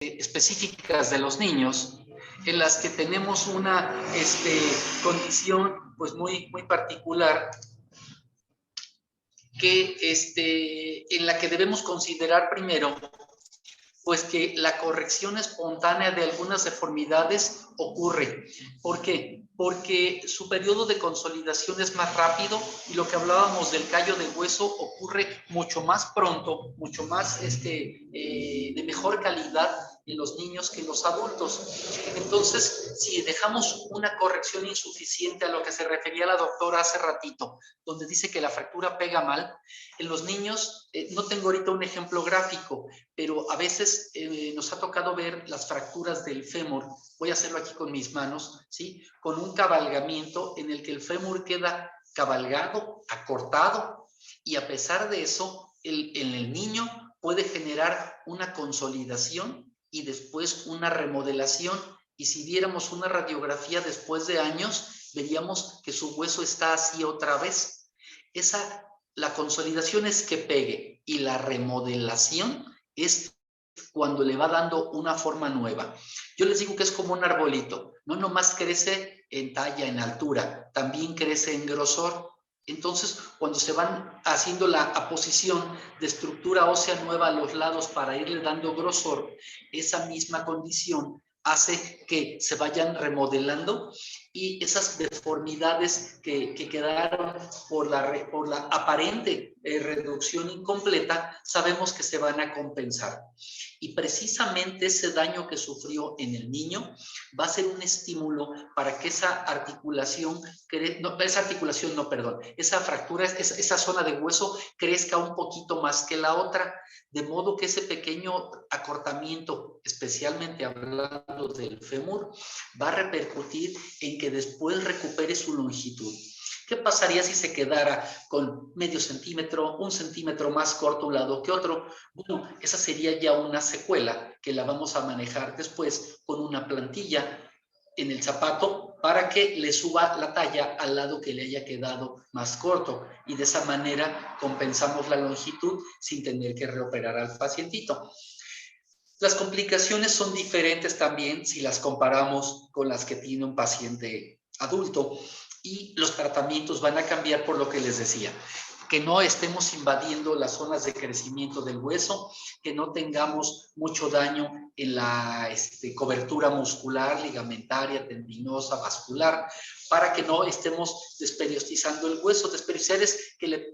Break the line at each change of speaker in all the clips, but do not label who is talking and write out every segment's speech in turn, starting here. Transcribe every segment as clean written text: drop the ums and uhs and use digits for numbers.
específicas de los niños, en las que tenemos una condición pues muy particular, que en la que debemos considerar primero pues que la corrección espontánea de algunas deformidades ocurre. ¿Por qué? Porque su periodo de consolidación es más rápido y lo que hablábamos del callo de hueso ocurre mucho más pronto, mucho más de mejor calidad en los niños que en los adultos. Entonces, si dejamos una corrección insuficiente a lo que se refería la doctora hace ratito, donde dice que la fractura pega mal, en los niños, no tengo ahorita un ejemplo gráfico, pero a veces nos ha tocado ver las fracturas del fémur. Voy a hacerlo aquí con mis manos, ¿sí? Con un cabalgamiento en el que el fémur queda cabalgado, acortado, y a pesar de eso, en el niño puede generar una consolidación y después una remodelación. Y si viéramos una radiografía después de años, veríamos que su hueso está así otra vez. La consolidación es que pegue y la remodelación es cuando le va dando una forma nueva. Yo les digo que es como un arbolito, no nomás crece en talla, en altura, también crece en grosor. Entonces, cuando se van haciendo la aposición de estructura ósea nueva a los lados para irle dando grosor, esa misma condición hace que se vayan remodelando y esas deformidades que quedaron por la aparente reducción incompleta, sabemos que se van a compensar. Y precisamente ese daño que sufrió en el niño va a ser un estímulo para que esa esa fractura, esa zona de hueso crezca un poquito más que la otra, de modo que ese pequeño acortamiento, especialmente hablando del fémur, va a repercutir en que después recupere su longitud. ¿Qué pasaría si se quedara con medio centímetro, un centímetro más corto un lado que otro? Bueno, esa sería ya una secuela que la vamos a manejar después con una plantilla en el zapato para que le suba la talla al lado que le haya quedado más corto y de esa manera compensamos la longitud sin tener que reoperar al pacientito. Las complicaciones son diferentes también si las comparamos con las que tiene un paciente adulto y los tratamientos van a cambiar por lo que les decía. Que no estemos invadiendo las zonas de crecimiento del hueso, que no tengamos mucho daño en la cobertura muscular, ligamentaria, tendinosa, vascular, para que no estemos desperiostizando el hueso. Desperiostizar es que le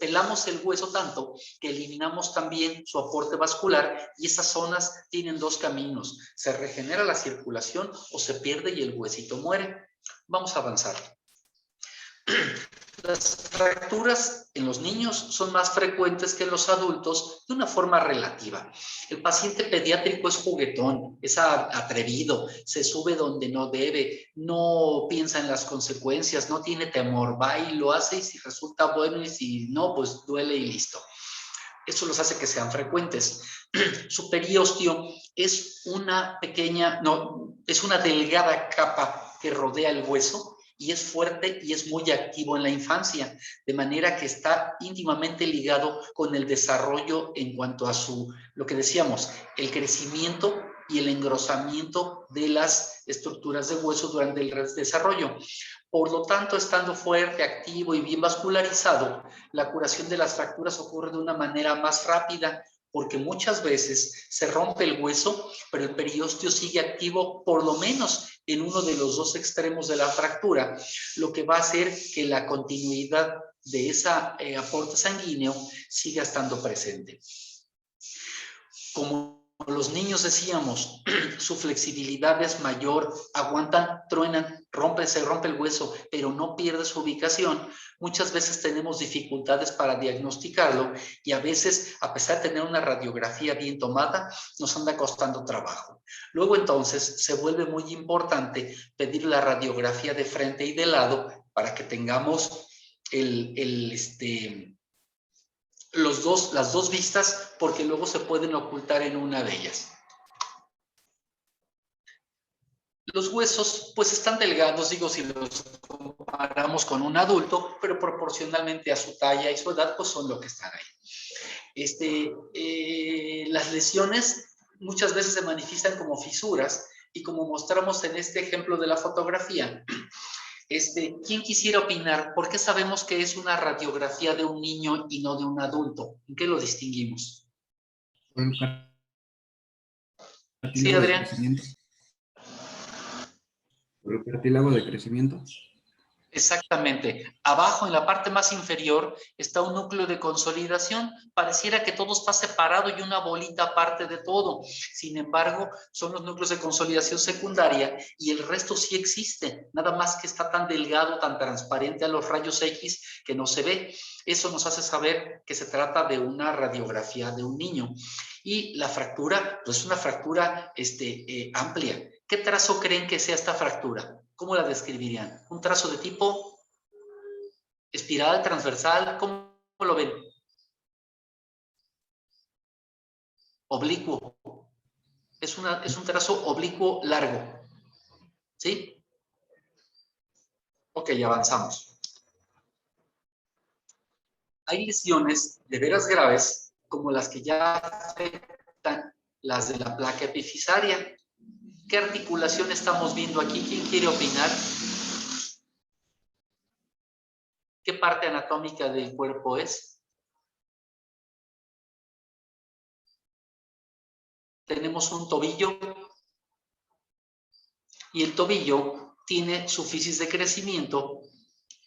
pelamos el hueso tanto que eliminamos también su aporte vascular y esas zonas tienen dos caminos. Se regenera la circulación o se pierde y el huesito muere. Vamos a avanzar. Las fracturas en los niños son más frecuentes que en los adultos de una forma relativa. El paciente pediátrico es juguetón, es atrevido, se sube donde no debe, no piensa en las consecuencias, no tiene temor, va y lo hace y si resulta bueno y si no, pues duele y listo. Eso los hace que sean frecuentes. Su periósteo es una delgada capa que rodea el hueso y es fuerte y es muy activo en la infancia, de manera que está íntimamente ligado con el desarrollo en cuanto a lo que decíamos, el crecimiento y el engrosamiento de las estructuras de hueso durante el desarrollo. Por lo tanto, estando fuerte, activo y bien vascularizado, la curación de las fracturas ocurre de una manera más rápida, porque muchas veces se rompe el hueso, pero el periósteo sigue activo por lo menos en uno de los dos extremos de la fractura, lo que va a hacer que la continuidad de ese aporte sanguíneo siga estando presente. Como los niños decíamos, su flexibilidad es mayor, aguantan, truenan, se rompe el hueso, pero no pierde su ubicación. Muchas veces tenemos dificultades para diagnosticarlo y a veces, a pesar de tener una radiografía bien tomada, nos anda costando trabajo. Luego entonces se vuelve muy importante pedir la radiografía de frente y de lado para que tengamos las dos vistas, porque luego se pueden ocultar en una de ellas. Los huesos, pues están delgados, digo, si los comparamos con un adulto, pero proporcionalmente a su talla y su edad, pues son lo que están ahí. Las lesiones muchas veces se manifiestan como fisuras y como mostramos en este ejemplo de la fotografía. ¿Quién quisiera opinar? ¿Por qué sabemos que es una radiografía de un niño y no de un adulto? ¿En qué lo distinguimos?
Por el
Sí,
cartílago de
Adrián.
crecimiento. Por el cartílago de crecimiento.
Exactamente. Abajo, en la parte más inferior, está un núcleo de consolidación. Pareciera que todo está separado y una bolita aparte de todo. Sin embargo, son los núcleos de consolidación secundaria y el resto sí existe. Nada más que está tan delgado, tan transparente a los rayos X que no se ve. Eso nos hace saber que se trata de una radiografía de un niño. Y la fractura, pues es una fractura amplia. ¿Qué trazo creen que sea esta fractura? ¿Cómo la describirían? ¿Un trazo de tipo espiral, transversal? ¿Cómo lo ven? Oblicuo. Es un trazo oblicuo largo. ¿Sí? Ok, avanzamos. Hay lesiones de veras graves, como las que ya afectan las de la placa epifisaria. ¿Qué articulación estamos viendo aquí? ¿Quién quiere opinar? ¿Qué parte anatómica del cuerpo es? Tenemos un tobillo y el tobillo tiene su fisis de crecimiento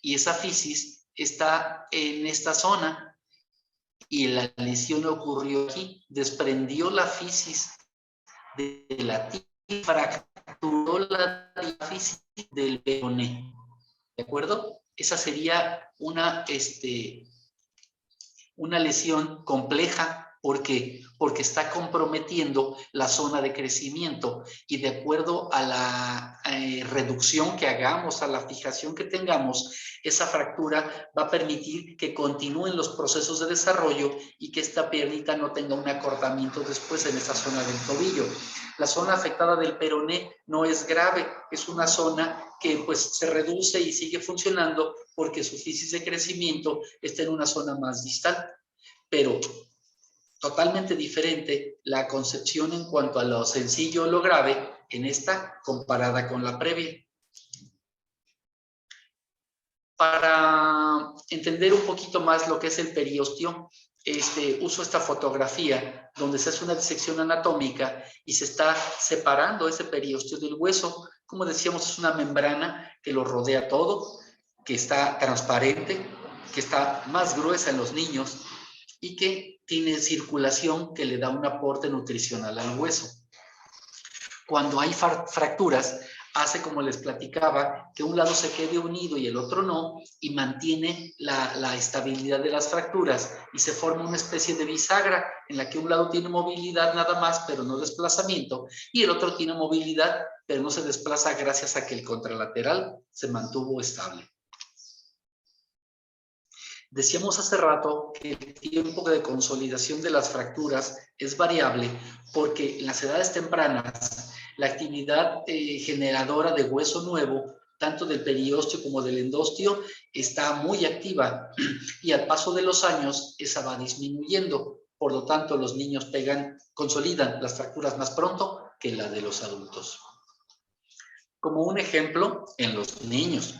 y esa fisis está en esta zona y la lesión ocurrió aquí, desprendió la fisis de la tibia, fracturó la fisis del peroné, ¿de acuerdo? Esa sería una lesión compleja. ¿Por qué? Porque está comprometiendo la zona de crecimiento y de acuerdo a la reducción que hagamos, a la fijación que tengamos, esa fractura va a permitir que continúen los procesos de desarrollo y que esta piernita no tenga un acortamiento después en esa zona del tobillo. La zona afectada del peroné no es grave, es una zona que pues se reduce y sigue funcionando porque su fisis de crecimiento está en una zona más distal. Pero totalmente diferente la concepción en cuanto a lo sencillo o lo grave en esta comparada con la previa. Para entender un poquito más lo que es el periósteo, uso esta fotografía donde se hace una disección anatómica y se está separando ese periósteo del hueso. Como decíamos, es una membrana que lo rodea todo, que está transparente, que está más gruesa en los niños y que tiene circulación que le da un aporte nutricional al hueso. Cuando hay fracturas, hace, como les platicaba, que un lado se quede unido y el otro no, y mantiene la estabilidad de las fracturas, y se forma una especie de bisagra en la que un lado tiene movilidad nada más, pero no desplazamiento, y el otro tiene movilidad, pero no se desplaza gracias a que el contralateral se mantuvo estable. Decíamos hace rato que el tiempo de consolidación de las fracturas es variable porque en las edades tempranas la actividad generadora de hueso nuevo, tanto del periósteo como del endósteo, está muy activa y al paso de los años esa va disminuyendo. Por lo tanto, los niños consolidan las fracturas más pronto que la de los adultos. Como un ejemplo, en los niños,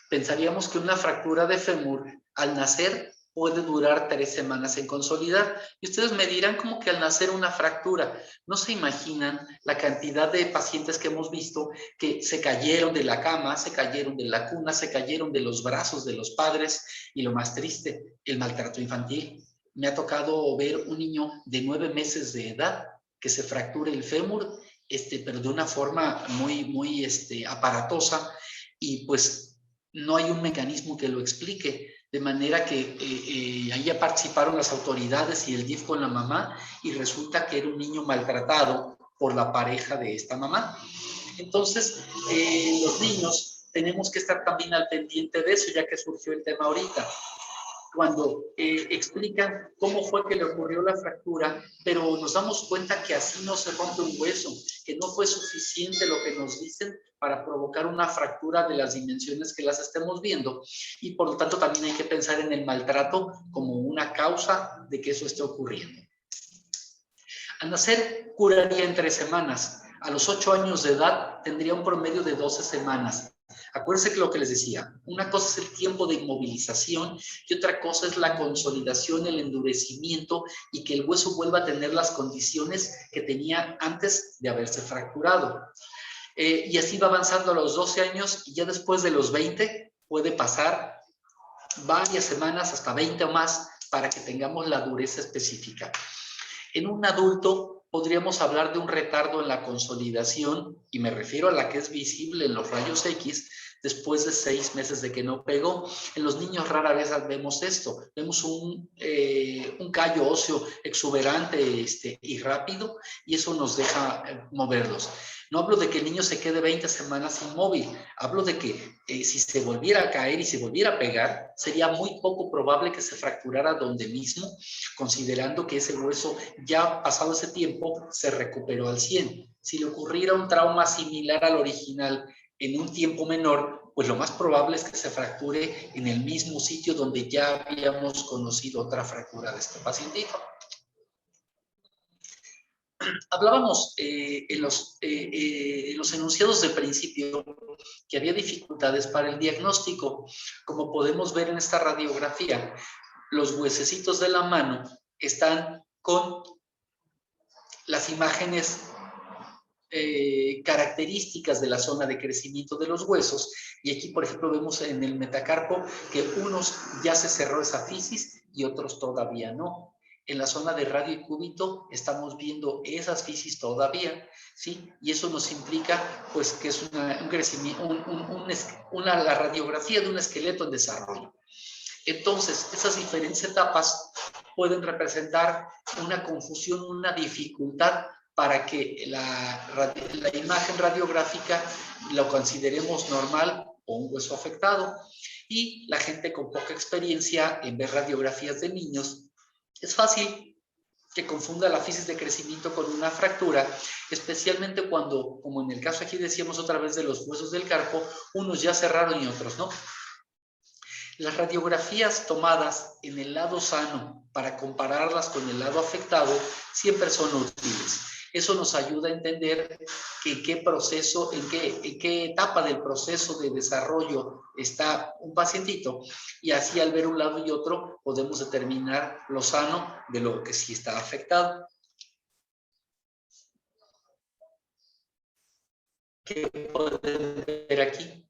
pensaríamos que una fractura de fémur al nacer puede durar 3 semanas en consolidar. Y ustedes me dirán como que al nacer una fractura, no se imaginan la cantidad de pacientes que hemos visto que se cayeron de la cama, se cayeron de la cuna, se cayeron de los brazos de los padres y lo más triste, el maltrato infantil. Me ha tocado ver un niño de 9 meses de edad que se fractura el fémur, pero de una forma muy aparatosa y pues no hay un mecanismo que lo explique, de manera que ahí ya participaron las autoridades y el DIF con la mamá y resulta que era un niño maltratado por la pareja de esta mamá. Entonces, los niños tenemos que estar también al pendiente de eso, ya que surgió el tema ahorita. Cuando explican cómo fue que le ocurrió la fractura, pero nos damos cuenta que así no se rompe un hueso, que no fue suficiente lo que nos dicen para provocar una fractura de las dimensiones que las estemos viendo y por lo tanto también hay que pensar en el maltrato como una causa de que eso esté ocurriendo. Al nacer, curaría en 3 semanas. A los 8 años de edad, tendría un promedio de 12 semanas. Acuérdense que lo que les decía, una cosa es el tiempo de inmovilización y otra cosa es la consolidación, el endurecimiento y que el hueso vuelva a tener las condiciones que tenía antes de haberse fracturado. Y así va avanzando a los 12 años y ya después de los 20 puede pasar varias semanas, hasta 20 o más, para que tengamos la dureza específica. En un adulto podríamos hablar de un retardo en la consolidación, y me refiero a la que es visible en los rayos X después de 6 meses de que no pegó. En los niños rara vez vemos esto, vemos un callo óseo exuberante y rápido, y eso nos deja moverlos. No hablo de que el niño se quede 20 semanas inmóvil, hablo de que si se volviera a caer y se volviera a pegar, sería muy poco probable que se fracturara donde mismo, considerando que ese hueso ya pasado ese tiempo se recuperó al 100. Si le ocurriera un trauma similar al original en un tiempo menor, pues lo más probable es que se fracture en el mismo sitio donde ya habíamos conocido otra fractura de este pacientito. Hablábamos en los enunciados de principio que había dificultades para el diagnóstico. Como podemos ver en esta radiografía, los huesecitos de la mano están con las imágenes características de la zona de crecimiento de los huesos, y aquí por ejemplo vemos en el metacarpo que unos ya se cerró esa fisis y otros todavía no. En la zona de radio y cúbito estamos viendo esas fisis todavía, ¿sí? Y eso nos implica pues que es un crecimiento, la radiografía de un esqueleto en desarrollo. Entonces, esas diferentes etapas pueden representar una confusión, una dificultad para que la imagen radiográfica lo consideremos normal o un hueso afectado. Y la gente con poca experiencia en ver radiografías de niños, es fácil que confunda la fisis de crecimiento con una fractura, especialmente cuando, como en el caso aquí decíamos otra vez de los huesos del carpo, unos ya cerraron y otros no. Las radiografías tomadas en el lado sano para compararlas con el lado afectado siempre son útiles. Eso nos ayuda a entender que en qué proceso, en qué etapa del proceso de desarrollo está un pacientito, y así al ver un lado y otro podemos determinar lo sano de lo que sí está afectado. ¿Qué pueden ver aquí?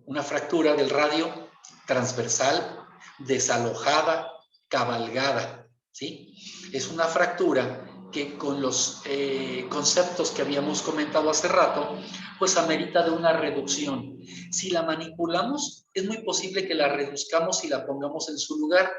Una fractura del radio transversal, desalojada, cabalgada, ¿sí? Es una fractura que con los conceptos que habíamos comentado hace rato, pues amerita de una reducción. Si la manipulamos, es muy posible que la reduzcamos y la pongamos en su lugar,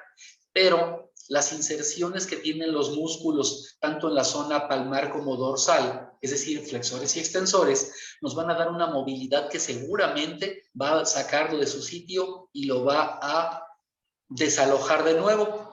pero las inserciones que tienen los músculos, tanto en la zona palmar como dorsal, es decir, flexores y extensores, nos van a dar una movilidad que seguramente va a sacarlo de su sitio y lo va a desalojar de nuevo.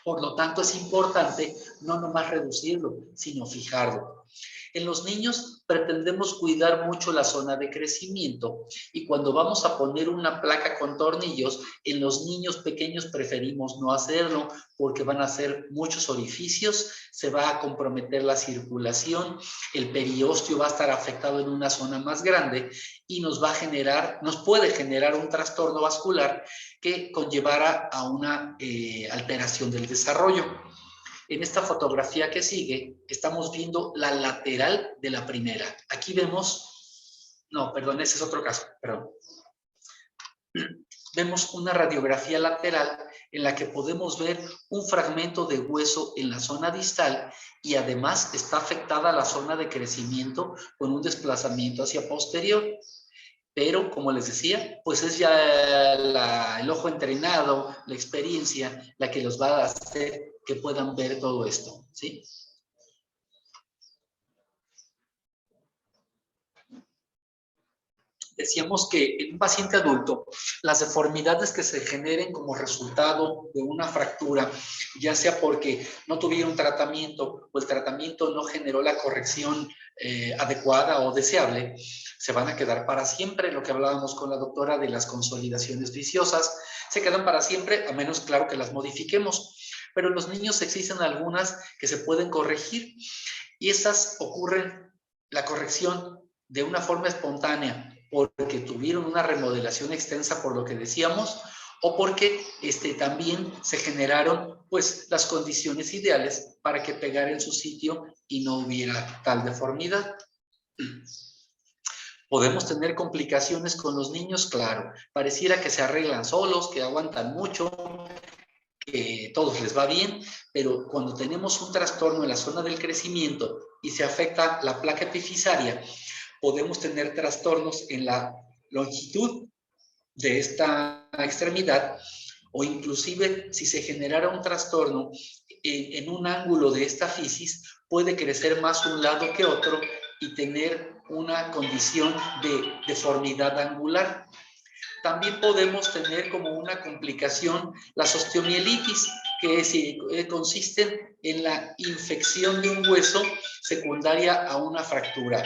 Por lo tanto, es importante no nomás reducirlo, sino fijarlo. En los niños pretendemos cuidar mucho la zona de crecimiento, y cuando vamos a poner una placa con tornillos, en los niños pequeños preferimos no hacerlo porque van a ser muchos orificios, se va a comprometer la circulación, el periósteo va a estar afectado en una zona más grande y nos puede generar un trastorno vascular que conllevara a una alteración del desarrollo. En esta fotografía que sigue, estamos viendo la lateral de la primera. Aquí vemos, no, perdón, ese es otro caso, perdón. Vemos una radiografía lateral en la que podemos ver un fragmento de hueso en la zona distal, y además está afectada la zona de crecimiento con un desplazamiento hacia posterior. Pero, como les decía, pues es ya el ojo entrenado, la experiencia, la que los va a hacer que puedan ver todo esto, ¿sí? Decíamos que en un paciente adulto, las deformidades que se generen como resultado de una fractura, ya sea porque no tuvieron tratamiento o el tratamiento no generó la corrección adecuada o deseable, se van a quedar para siempre. Lo que hablábamos con la doctora de las consolidaciones viciosas, se quedan para siempre, a menos, claro, que las modifiquemos. pero en los niños existen algunas que se pueden corregir y estas ocurren, la corrección de una forma espontánea porque tuvieron una remodelación extensa por lo que decíamos o porque también se generaron pues las condiciones ideales para que pegara en su sitio y no hubiera tal deformidad. ¿Podemos tener complicaciones con los niños? Claro, pareciera que se arreglan solos, que aguantan mucho, que todos les va bien, pero cuando tenemos un trastorno en la zona del crecimiento y se afecta la placa epifisaria, podemos tener trastornos en la longitud de esta extremidad o inclusive si se generara un trastorno en un ángulo de esta fisis, puede crecer más un lado que otro y tener una condición de deformidad angular. También podemos tener como una complicación las osteomielitis, que consisten en la infección de un hueso secundaria a una fractura.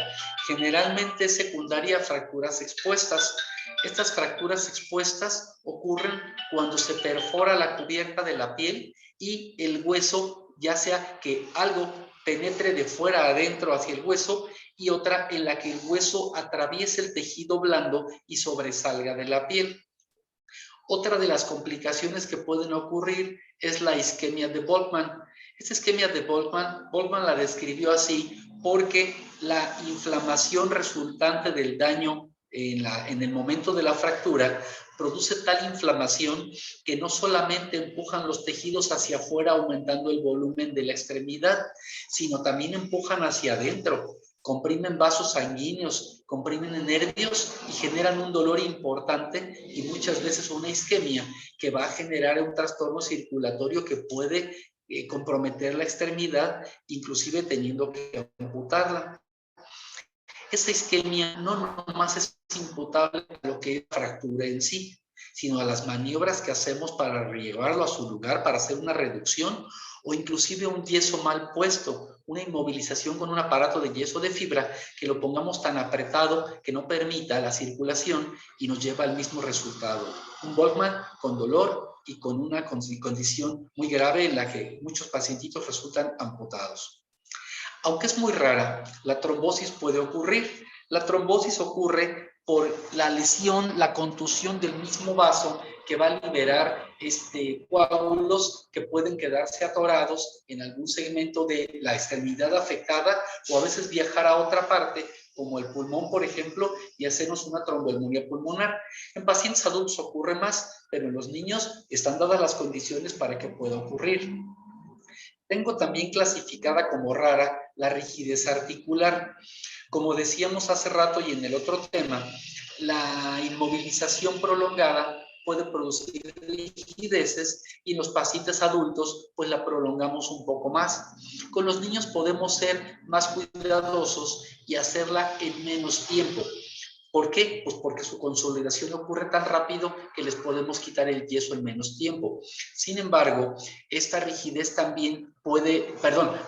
Generalmente secundaria a fracturas expuestas. Estas fracturas expuestas ocurren cuando se perfora la cubierta de la piel y el hueso, ya sea que algo penetre de fuera adentro hacia el hueso y otra en la que el hueso atraviese el tejido blando y sobresalga de la piel. Otra de las complicaciones que pueden ocurrir es la isquemia de Volkmann. Esta isquemia de Volkmann la describió así porque la inflamación resultante del daño en el momento de la fractura produce tal inflamación que no solamente empujan los tejidos hacia afuera aumentando el volumen de la extremidad, sino también empujan hacia adentro, comprimen vasos sanguíneos, comprimen nervios y generan un dolor importante y muchas veces una isquemia que va a generar un trastorno circulatorio que puede comprometer la extremidad, inclusive teniendo que amputarla. Esa isquemia no nomás es imputable a lo que es fractura en sí, sino a las maniobras que hacemos para llevarlo a su lugar, para hacer una reducción o inclusive un yeso mal puesto, una inmovilización con un aparato de yeso de fibra que lo pongamos tan apretado que no permita la circulación y nos lleva al mismo resultado. Un Volkmann con dolor y con una condición muy grave en la que muchos pacientitos resultan amputados. Aunque es muy rara, la trombosis puede ocurrir. La trombosis ocurre por la lesión, la contusión del mismo vaso que va a liberar coágulos que pueden quedarse atorados en algún segmento de la extremidad afectada o a veces viajar a otra parte, como el pulmón, por ejemplo, y hacernos una tromboembolia pulmonar. En pacientes adultos ocurre más, pero en los niños están dadas las condiciones para que pueda ocurrir. Tengo también clasificada como rara la rigidez articular. Como decíamos hace rato y en el otro tema, la inmovilización prolongada puede producir rigideces y en los pacientes adultos pues la prolongamos un poco más. Con los niños podemos ser más cuidadosos y hacerla en menos tiempo. ¿Por qué? Pues porque su consolidación ocurre tan rápido que les podemos quitar el yeso en menos tiempo. Sin embargo, esta rigidez también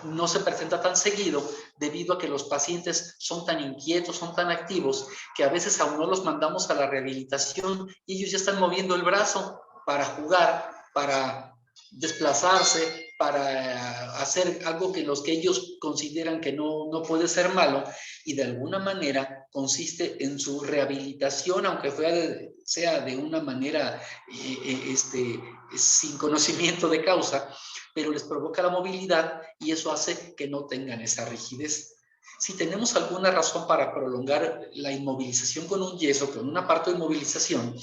no se presenta tan seguido debido a que los pacientes son tan inquietos, son tan activos, que a veces aún no los mandamos a la rehabilitación y ellos ya están moviendo el brazo para jugar, para desplazarse, para hacer algo que los que ellos consideran que no puede ser malo, y de alguna manera consiste en su rehabilitación, aunque sea de una manera sin conocimiento de causa, pero les provoca la movilidad y eso hace que no tengan esa rigidez. Si tenemos alguna razón para prolongar la inmovilización con un yeso, con una partoinmovilización,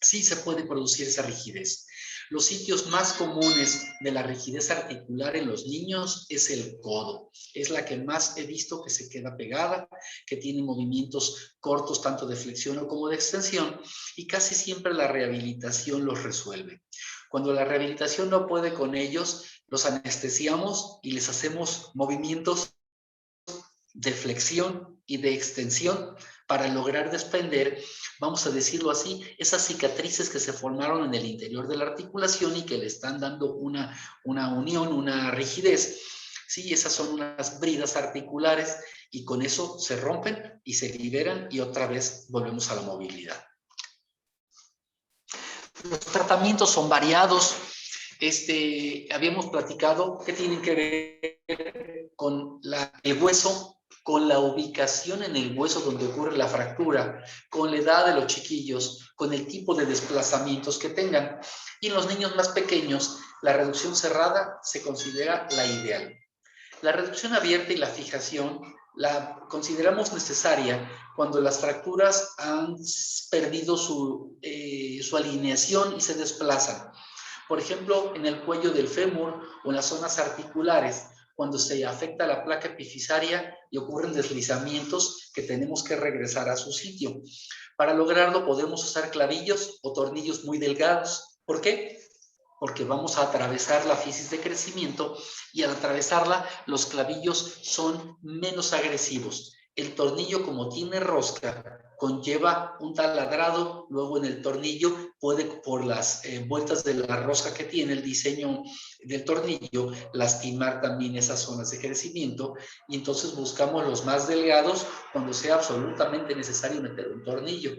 sí se puede producir esa rigidez. Los sitios más comunes de la rigidez articular en los niños es el codo. Es la que más he visto que se queda pegada, que tiene movimientos cortos tanto de flexión como de extensión y casi siempre la rehabilitación los resuelve. Cuando la rehabilitación no puede con ellos, los anestesiamos y les hacemos movimientos de flexión y de extensión para lograr desprender, vamos a decirlo así, esas cicatrices que se formaron en el interior de la articulación y que le están dando una unión, una rigidez. Sí, esas son unas bridas articulares y con eso se rompen y se liberan y otra vez volvemos a la movilidad. Los tratamientos son variados. habíamos platicado que tienen que ver con el hueso, con la ubicación en el hueso donde ocurre la fractura, con la edad de los chiquillos, con el tipo de desplazamientos que tengan. Y en los niños más pequeños, la reducción cerrada se considera la ideal. La reducción abierta y la fijación la consideramos necesaria cuando las fracturas han perdido su alineación y se desplazan. Por ejemplo, en el cuello del fémur o en las zonas articulares, cuando se afecta la placa epifisaria y ocurren deslizamientos que tenemos que regresar a su sitio. Para lograrlo podemos usar clavillos o tornillos muy delgados. ¿Por qué? Porque vamos a atravesar la fisis de crecimiento y al atravesarla los clavillos son menos agresivos. El tornillo, como tiene rosca, conlleva un taladrado, luego en el tornillo puede, por las vueltas de la rosca que tiene el diseño del tornillo, lastimar también esas zonas de crecimiento, y entonces buscamos los más delgados cuando sea absolutamente necesario meter un tornillo.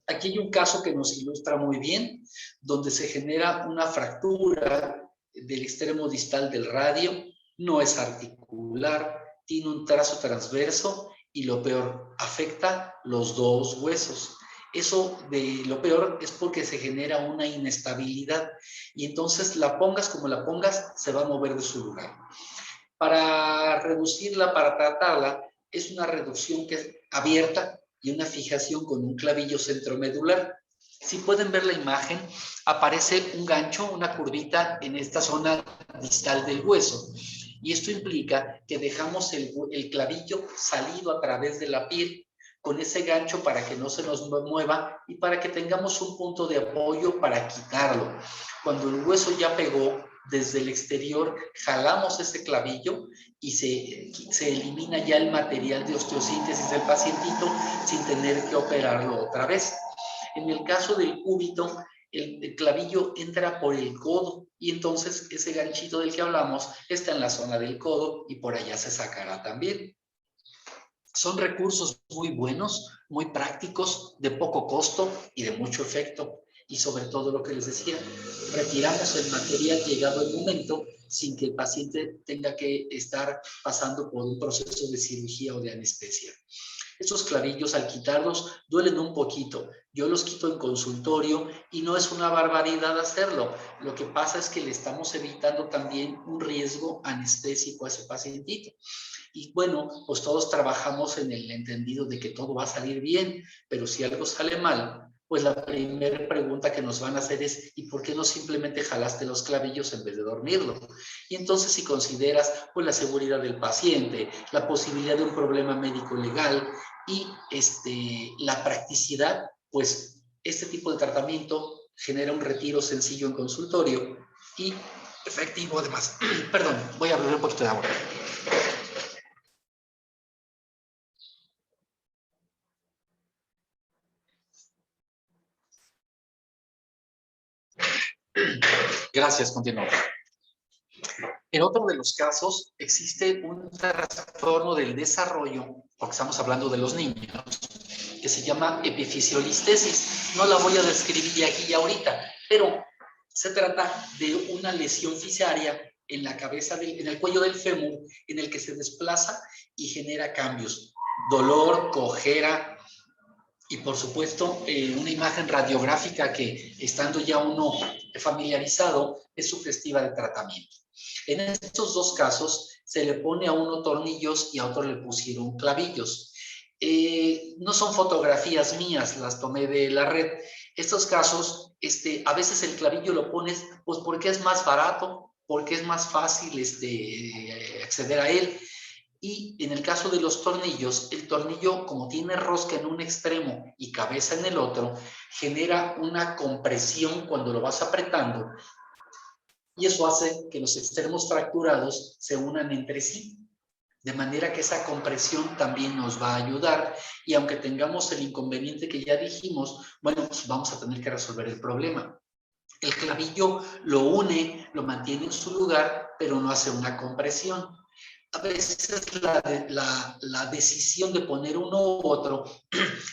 Aquí hay un caso que nos ilustra muy bien, donde se genera una fractura del extremo distal del radio, no es articular, tiene un trazo transverso y lo peor, afecta los dos huesos. Eso de lo peor es porque se genera una inestabilidad y entonces la pongas como la pongas, se va a mover de su lugar. Para reducirla, para tratarla, es una reducción que es abierta y una fijación con un clavillo centromedular. Si pueden ver la imagen, aparece un gancho, una curvita en esta zona distal del hueso. Y esto implica que dejamos el clavillo salido a través de la piel con ese gancho para que no se nos mueva y para que tengamos un punto de apoyo para quitarlo. Cuando el hueso ya pegó, desde el exterior jalamos ese clavillo y se elimina ya el material de osteosíntesis del pacientito sin tener que operarlo otra vez. En el caso del cúbito, el clavillo entra por el codo y entonces ese ganchito del que hablamos está en la zona del codo y por allá se sacará también. Son recursos muy buenos, muy prácticos, de poco costo y de mucho efecto. Y sobre todo lo que les decía, retiramos el material llegado el momento sin que el paciente tenga que estar pasando por un proceso de cirugía o de anestesia. Estos clavillos al quitarlos duelen un poquito. Yo los quito en consultorio y no es una barbaridad hacerlo. Lo que pasa es que le estamos evitando también un riesgo anestésico a ese pacientito. Y bueno, pues todos trabajamos en el entendido de que todo va a salir bien, pero si algo sale mal, pues la primera pregunta que nos van a hacer es ¿y por qué no simplemente jalaste los clavillos en vez de dormirlo? Y entonces si consideras pues la seguridad del paciente, la posibilidad de un problema médico legal y la practicidad, pues este tipo de tratamiento genera un retiro sencillo en consultorio y efectivo además. Perdón, voy a beber un poquito de agua. Gracias, continuamos. En otro de los casos, existe un trastorno del desarrollo, porque estamos hablando de los niños, que se llama epifisiolistesis. No la voy a describir aquí y ahorita, pero se trata de una lesión fisaria en la cabeza, en el cuello del fémur, en el que se desplaza y genera cambios, dolor, cojera, y por supuesto una imagen radiográfica que, estando ya uno familiarizado, es sugestiva de tratamiento. En estos dos casos se le pone a uno tornillos y a otro le pusieron clavillos. No son fotografías mías, las tomé de la red. Estos casos, a veces el clavillo lo pones pues porque es más barato, porque es más fácil acceder a él. Y en el caso de los tornillos, el tornillo, como tiene rosca en un extremo y cabeza en el otro, genera una compresión cuando lo vas apretando. Y eso hace que los extremos fracturados se unan entre sí. De manera que esa compresión también nos va a ayudar. Y aunque tengamos el inconveniente que ya dijimos, bueno, pues vamos a tener que resolver el problema. El clavillo lo une, lo mantiene en su lugar, pero no hace una compresión. a veces la decisión de poner uno u otro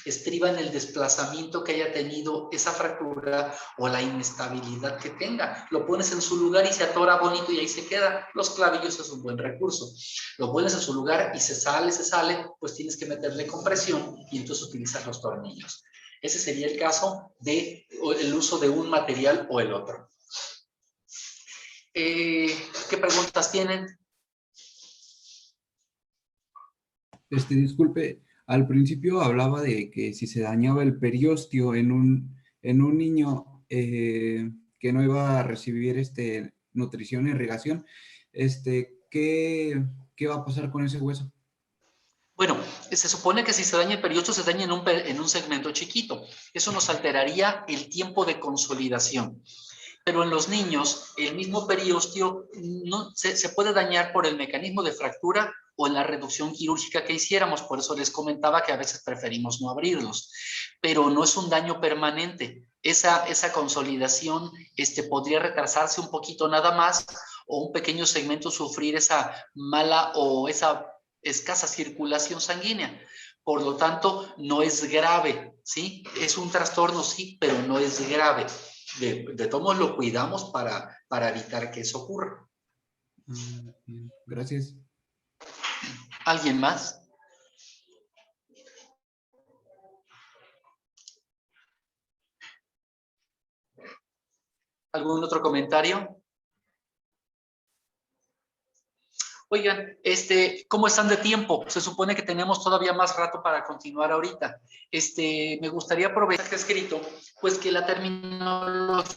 estriba en el desplazamiento que haya tenido esa fractura o la inestabilidad que tenga. Lo pones en su lugar y se atora bonito y ahí se queda. Los clavillos es un buen recurso. Lo pones en su lugar y se sale, pues tienes que meterle compresión y entonces utilizar los tornillos. Ese sería el caso de el uso de un material o el otro. ¿Qué preguntas tienen?
Disculpe, al principio hablaba de que si se dañaba el periósteo en un niño que no iba a recibir nutrición e irrigación, ¿qué va a pasar con ese hueso?
Bueno, se supone que si se daña el periósteo, se daña en un segmento chiquito. Eso nos alteraría el tiempo de consolidación. Pero en los niños, el mismo periósteo no, se puede dañar por el mecanismo de fractura o en la reducción quirúrgica que hiciéramos. Por eso les comentaba que a veces preferimos no abrirlos. Pero no es un daño permanente. Esa consolidación podría retrasarse un poquito nada más o un pequeño segmento sufrir esa mala o esa escasa circulación sanguínea. Por lo tanto, no es grave, ¿sí? Es un trastorno, sí, pero no es grave. De todos modos lo cuidamos para evitar que eso ocurra.
Bien, gracias.
¿Alguien más? ¿Algún otro comentario? Oigan, ¿cómo están de tiempo? Se supone que tenemos todavía más rato para continuar ahorita. Me gustaría aprovechar que he escrito, pues que la terminología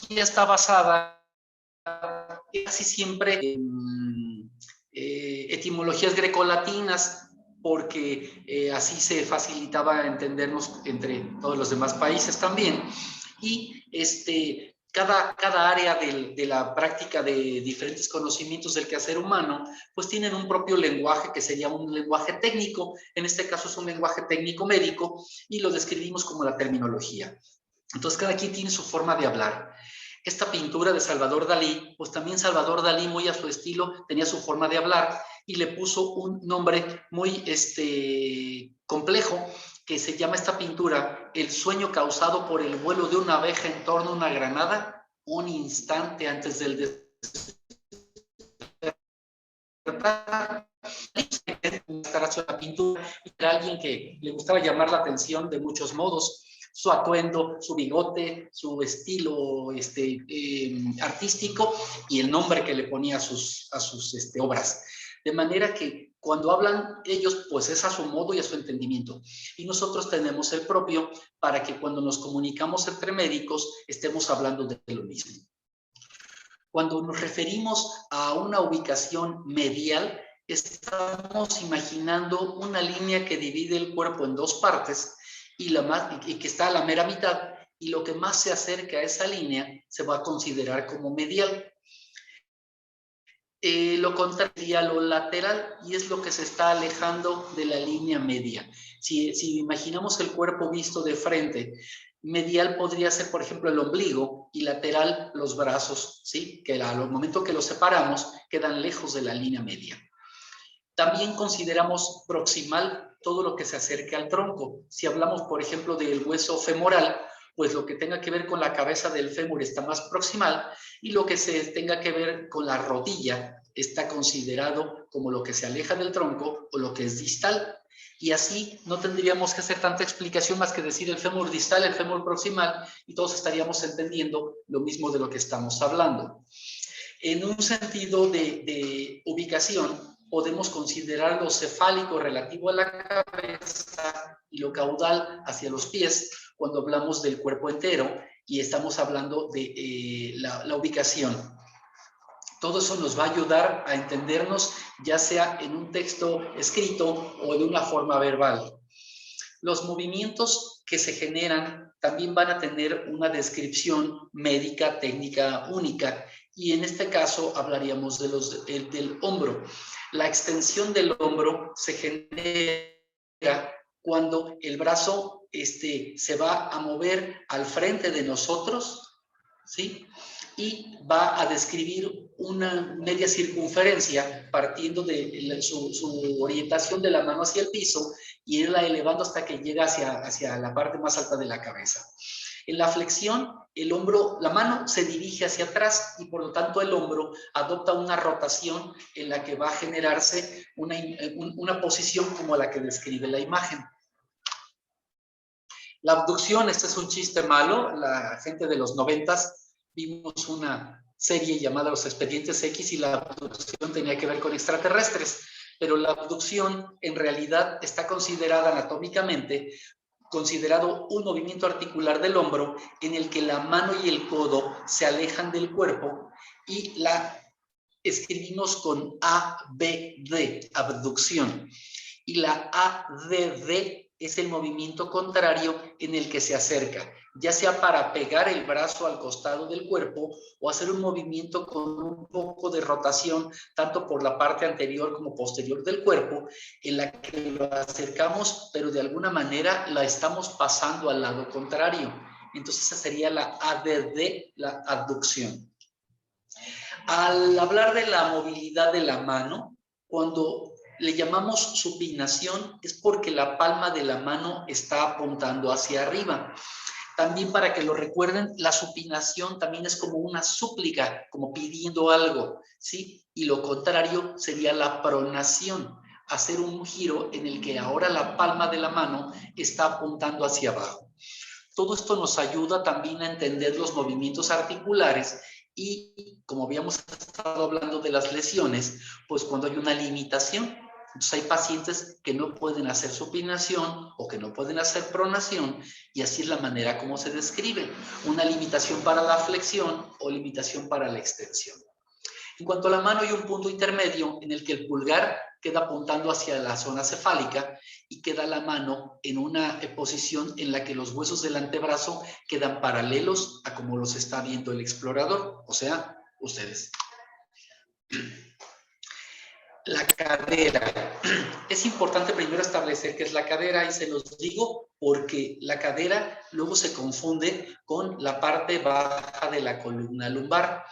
está basada casi siempre en etimologías grecolatinas, porque así se facilitaba entendernos entre todos los demás países también. Y cada área de la práctica de diferentes conocimientos del quehacer humano, pues tienen un propio lenguaje que sería un lenguaje técnico, en este caso es un lenguaje técnico médico, y lo describimos como la terminología. Entonces cada quien tiene su forma de hablar. Esta pintura de Salvador Dalí, pues también Salvador Dalí, muy a su estilo, tenía su forma de hablar y le puso un nombre muy complejo que se llama esta pintura El sueño causado por el vuelo de una abeja en torno a una granada un instante antes del despertar. La pintura era alguien que le gustaba llamar la atención de muchos modos, su atuendo, su bigote, su estilo artístico y el nombre que le ponía a sus obras. De manera que cuando hablan ellos, pues es a su modo y a su entendimiento. Y nosotros tenemos el propio para que cuando nos comunicamos entre médicos estemos hablando de lo mismo. Cuando nos referimos a una ubicación medial, estamos imaginando una línea que divide el cuerpo en dos partes y que está a la mera mitad, y lo que más se acerca a esa línea se va a considerar como medial. Lo contrario sería lo lateral, y es lo que se está alejando de la línea media. Si imaginamos el cuerpo visto de frente, medial podría ser, por ejemplo, el ombligo, y lateral los brazos, ¿sí? Que al momento que los separamos quedan lejos de la línea media. También consideramos proximal todo lo que se acerca al tronco. Si hablamos, por ejemplo, del hueso femoral, pues lo que tenga que ver con la cabeza del fémur está más proximal, y lo que se tenga que ver con la rodilla está considerado como lo que se aleja del tronco o lo que es distal. Y así no tendríamos que hacer tanta explicación más que decir el fémur distal, el fémur proximal, y todos estaríamos entendiendo lo mismo de lo que estamos hablando. En un sentido de ubicación, podemos considerar lo cefálico relativo a la cabeza y lo caudal hacia los pies cuando hablamos del cuerpo entero y estamos hablando de la ubicación. Todo eso nos va a ayudar a entendernos, ya sea en un texto escrito o de una forma verbal. Los movimientos que se generan también van a tener una descripción médica técnica única, y en este caso hablaríamos del hombro. La extensión del hombro se genera cuando el brazo se va a mover al frente de nosotros, ¿sí? Y va a describir una media circunferencia partiendo de su orientación de la mano hacia el piso y irla elevando hasta que llega hacia la parte más alta de la cabeza. En la flexión, el hombro, la mano se dirige hacia atrás y por lo tanto el hombro adopta una rotación en la que va a generarse una posición como la que describe la imagen. La abducción, este es un chiste malo, la gente de los 90s vimos una serie llamada Los Expedientes X y la abducción tenía que ver con extraterrestres, pero la abducción en realidad está considerada anatómicamente considerado un movimiento articular del hombro en el que la mano y el codo se alejan del cuerpo y la escribimos con ABD, abducción. Y la ADD es el movimiento contrario en el que se acerca, ya sea para pegar el brazo al costado del cuerpo o hacer un movimiento con un poco de rotación, tanto por la parte anterior como posterior del cuerpo, en la que lo acercamos, pero de alguna manera la estamos pasando al lado contrario. Entonces esa sería la ADD, la abducción. Al hablar de la movilidad de la mano, cuando le llamamos supinación es porque la palma de la mano está apuntando hacia arriba. También para que lo recuerden, la supinación también es como una súplica, como pidiendo algo, ¿sí? Y lo contrario sería la pronación, hacer un giro en el que ahora la palma de la mano está apuntando hacia abajo. Todo esto nos ayuda también a entender los movimientos articulares y, como habíamos estado hablando de las lesiones, pues cuando hay una limitación, entonces hay pacientes que no pueden hacer supinación o que no pueden hacer pronación y así es la manera como se describe. Una limitación para la flexión o limitación para la extensión. En cuanto a la mano, hay un punto intermedio en el que el pulgar queda apuntando hacia la zona cefálica y queda la mano en una posición en la que los huesos del antebrazo quedan paralelos a como los está viendo el explorador, o sea, ustedes. La cadera. Es importante primero establecer qué es la cadera y se los digo porque la cadera luego se confunde con la parte baja de la columna lumbar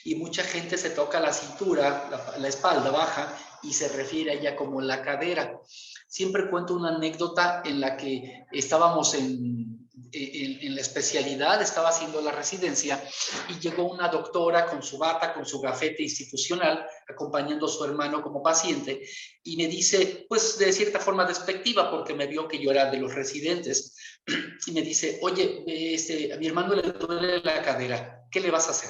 y mucha gente se toca la cintura, la espalda baja y se refiere a ella como la cadera. Siempre cuento una anécdota en la que estábamos en la especialidad, estaba haciendo la residencia y llegó una doctora con su bata, con su gafete institucional, acompañando a su hermano como paciente y me dice, pues de cierta forma despectiva, porque me vio que yo era de los residentes, y me dice, oye, a mi hermano le duele la cadera, ¿qué le vas a hacer?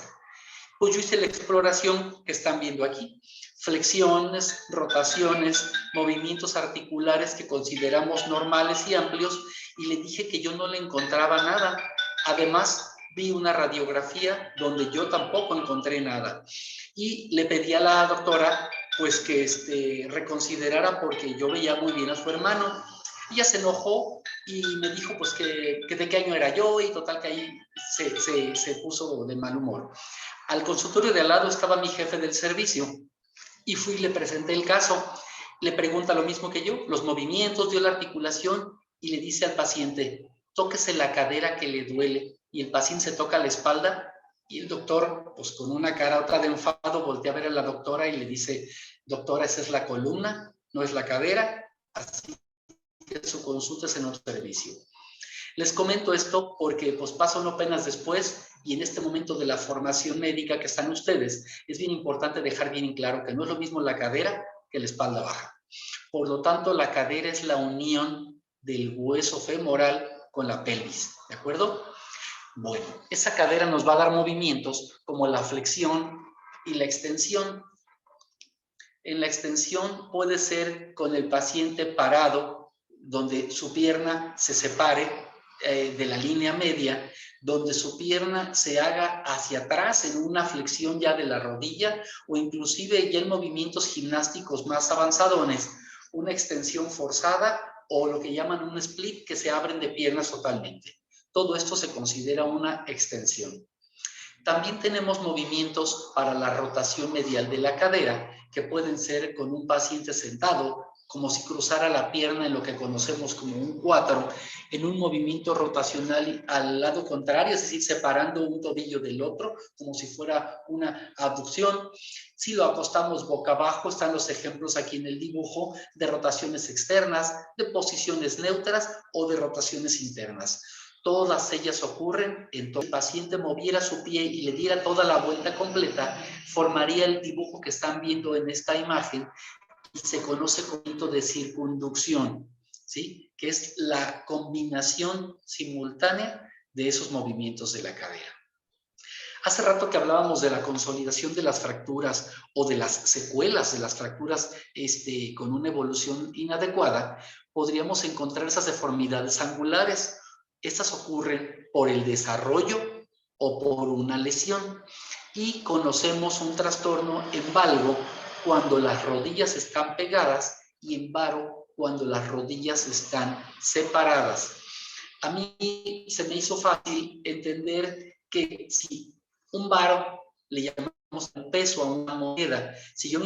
Pues yo hice la exploración que están viendo aquí. Flexiones, rotaciones, movimientos articulares que consideramos normales y amplios y le dije que yo no le encontraba nada. Además, vi una radiografía donde yo tampoco encontré nada. Y le pedí a la doctora pues que reconsiderara porque yo veía muy bien a su hermano. Ella se enojó y me dijo pues que de qué año era yo y total que ahí se puso de mal humor. Al consultorio de al lado estaba mi jefe del servicio y fui y le presenté el caso. Le pregunta lo mismo que yo, los movimientos, dio la articulación y le dice al paciente, tóquese la cadera que le duele. Y el paciente se toca la espalda y el doctor, pues con una cara otra de enfado, voltea a ver a la doctora y le dice, doctora, esa es la columna, no es la cadera, así que su consulta es en otro servicio. Les comento esto porque pues paso no apenas después y en este momento de la formación médica que están ustedes, es bien importante dejar bien en claro que no es lo mismo la cadera que la espalda baja. Por lo tanto, la cadera es la unión del hueso femoral con la pelvis, ¿de acuerdo? Bueno, esa cadera nos va a dar movimientos como la flexión y la extensión. En la extensión puede ser con el paciente parado, donde su pierna se separe de la línea media, donde su pierna se haga hacia atrás en una flexión ya de la rodilla o inclusive ya en movimientos gimnásticos más avanzadones, una extensión forzada o lo que llaman un split, que se abren de piernas totalmente. Todo esto se considera una extensión. También tenemos movimientos para la rotación medial de la cadera, que pueden ser con un paciente sentado como si cruzara la pierna en lo que conocemos como un 4, en un movimiento rotacional al lado contrario, es decir, separando un tobillo del otro, como si fuera una abducción. Si lo acostamos boca abajo, están los ejemplos aquí en el dibujo de rotaciones externas, de posiciones neutras o de rotaciones internas. Todas ellas ocurren, entonces el paciente moviera su pie y le diera toda la vuelta completa, formaría el dibujo que están viendo en esta imagen y se conoce como movimiento de circunducción, ¿sí? Que es la combinación simultánea de esos movimientos de la cadera. Hace rato que hablábamos de la consolidación de las fracturas o de las secuelas de las fracturas con una evolución inadecuada, podríamos encontrar esas deformidades angulares. Estas ocurren por el desarrollo o por una lesión. Y conocemos un trastorno en valgo cuando las rodillas están pegadas y en varo cuando las rodillas están separadas. A mí se me hizo fácil entender que si un varo le llamamos el peso a una moneda, si yo